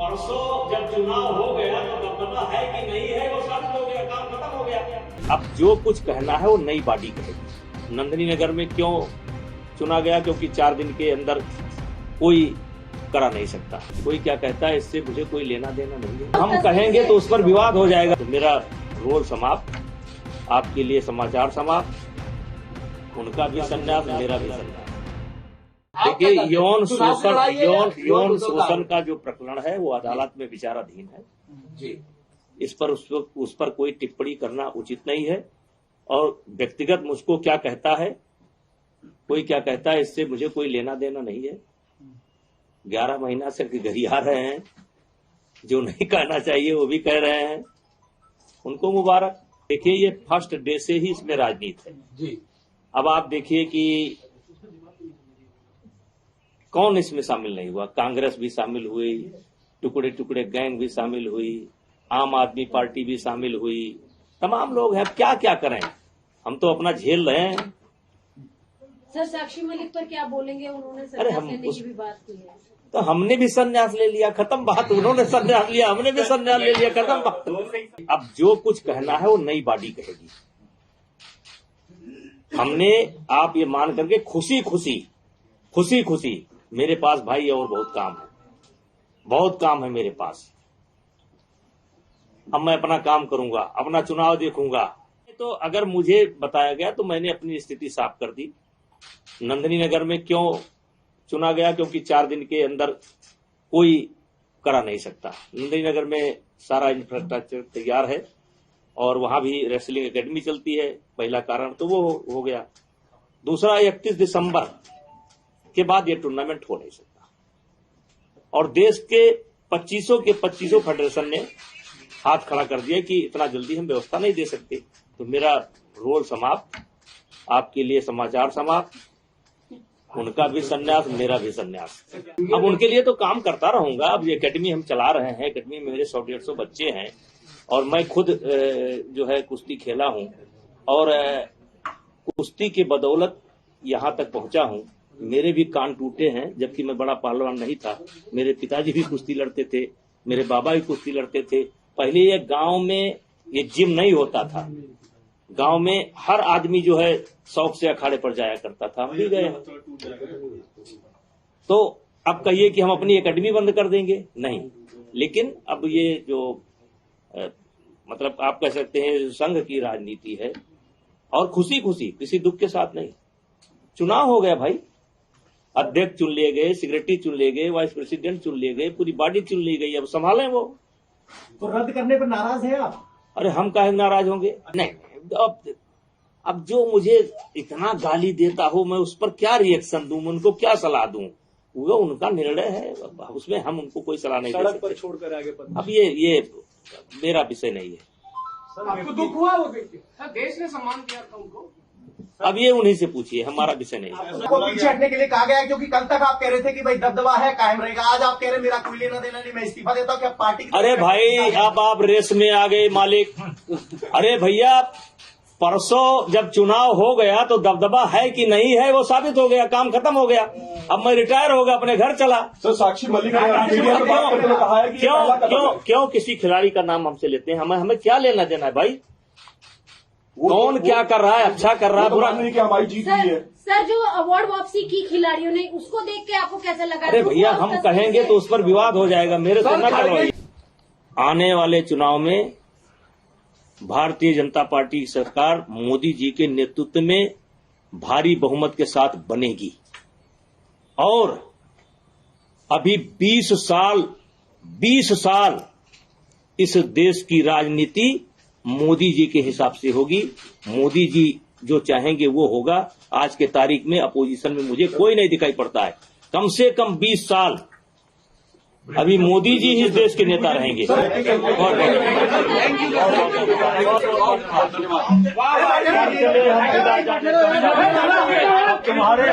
परसों जब चुनाव हो गया तो दबदबा है कि नहीं है वो साबित हो गया, काम खत्म हो गया। अब जो कुछ कहना है वो नई बॉडी कहेगी। नंदनी नगर में क्यों चुना गया? क्योंकि 4 दिन के अंदर कोई करा नहीं सकता। कोई क्या कहता है इससे मुझे कोई लेना देना नहीं है। हम कहेंगे तो उस पर विवाद हो जाएगा। तो मेरा रोल समाप्त, आपके लिए समाचार समाप्त। उनका भी संन्यास, मेरा भी संन्यास। देखिए, यौन शोषण का जो प्रकरण है वो अदालत में विचाराधीन है जी। इस पर उस पर कोई टिप्पणी करना उचित नहीं है। और व्यक्तिगत मुझको क्या कहता है, कोई क्या कहता है, इससे मुझे कोई लेना देना नहीं है। 11 महीना से गरिया रहे हैं, जो नहीं कहना चाहिए वो भी कह रहे हैं, उनको मुबारक। देखिए, ये फर्स्ट डे से ही इसमें राजनीति है जी। अब आप देखिए कि कौन इसमें शामिल नहीं हुआ। कांग्रेस भी शामिल हुई, टुकड़े टुकड़े गैंग भी शामिल हुई, आम आदमी पार्टी भी शामिल हुई, तमाम लोग हैं। क्या क्या करें, हम तो अपना झेल रहे हैं। सर, साक्षी मलिक पर क्या बोलेंगे? उन्होंने संन्यास लेने की भी बात की है। तो हमने भी संन्यास ले लिया, खत्म बात। उन्होंने संन्यास लिया, हमने भी संन्यास ले लिया, खत्म बात। अब जो कुछ कहना है वो नई बॉडी कहेगी। हमने, आप ये मान करके खुशी खुशी मेरे पास भाई और बहुत काम है मेरे पास। अब मैं अपना काम करूंगा, अपना चुनाव देखूंगा। तो अगर मुझे बताया गया तो मैंने अपनी स्थिति साफ कर दी। नंदनी नगर में क्यों चुना गया? क्योंकि 4 दिन के अंदर कोई करा नहीं सकता। नंदनी नगर में सारा इंफ्रास्ट्रक्चर तैयार है और वहां भी रेसलिंग एकेडमी चलती है। पहला कारण तो वो हो गया। दूसरा, 31 दिसंबर के बाद ये टूर्नामेंट हो नहीं सकता। और देश के 2500 के 2500 फेडरेशन ने हाथ खड़ा कर दिया कि इतना जल्दी हम व्यवस्था नहीं दे सकते। तो मेरा रोल समाप्त, आपके लिए समाचार समाप्त। उनका भी संन्यास, मेरा भी संन्यास। अब उनके लिए तो काम करता रहूंगा। अब ये एकेडमी हम चला रहे हैं। एकेडमी में मेरे 100-150 बच्चे हैं और मैं खुद जो है कुश्ती खेला हूं और कुश्ती के बदौलत यहां तक पहुंचा हूं। मेरे भी कान टूटे हैं, जबकि मैं बड़ा पहलवान नहीं था। मेरे पिताजी भी कुश्ती लड़ते थे, मेरे बाबा भी कुश्ती लड़ते थे। पहले ये गांव में ये जिम नहीं होता था। गांव में हर आदमी जो है शौक से अखाड़े पर जाया करता था, हम भी गए। तो अब कहिए कि हम अपनी एकेडमी बंद कर देंगे? नहीं। लेकिन अब ये जो मतलब आप कह सकते हैं संघ की राजनीति है, और खुशी किसी दुख के साथ नहीं। चुनाव हो गया भाई, अध्यक्ष चुन लिए गए, सेक्रेटरी चुन लिए गए, वाइस प्रेसिडेंट चुन लिए गए, पूरी बॉडी चुन ली गई। अब संभालें वो। तो रद्द करने पर नाराज हैं आप? अरे हम काहे नाराज होंगे? नहीं। अब जो मुझे इतना गाली देता हो, मैं उस पर क्या रिएक्शन दूं, उनको क्या सलाह दूं? वो उनका निर्णय है, उसमें हम उनको कोई सलाह नहीं दे सकते। सड़क पर छोड़कर आगे अब ये मेरा विषय नहीं है। आपको दुख हुआ वो देख के? देश ने सम्मान दिया था उनको। अब ये उन्हीं से पूछिए, हमारा विषय नहीं है। आपको पीछे हटने के लिए कहा गया है, क्योंकि कल तक आप कह रहे थे कि भाई दबदबा है, कायम रहेगा। आज आप कह रहे हैं मेरा कोई लेना देना नहीं, मैं इस्तीफा देता हूँ। क्या पार्टी? अरे भाई, अब आप रेस में आ गए मालिक। अरे भैया, परसों जब चुनाव हो गया तो दबदबा है कि नहीं है वो साबित हो गया, काम खत्म हो गया। अब मैं रिटायर होगा, अपने घर चला। सर, साक्षी मलिक ने कहा है कि क्यों किसी खिलाड़ी का नाम हमसे लेते हैं? हमें क्या लेना देना है भाई? कौन क्या कर रहा है, अच्छा कर रहा है, बुरा नहीं? कि हमारी जीत हुई है। सर, जो अवार्ड वापसी की खिलाड़ियों ने, उसको देख के आपको कैसा लगा? अरे भैया, हम कहेंगे तो उस पर विवाद हो जाएगा, मेरे से न करवाइए। आने वाले चुनाव में भारतीय जनता पार्टी की सरकार मोदी जी के नेतृत्व में भारी बहुमत के साथ बनेगी। और अभी 20 साल इस देश की राजनीति मोदी जी के हिसाब से होगी। मोदी जी जो चाहेंगे वो होगा। आज के तारीख में अपोजिशन में मुझे कोई नहीं दिखाई पड़ता है। कम से कम 20 साल अभी मोदी जी ही इस देश के नेता रहेंगे। तुम्हारे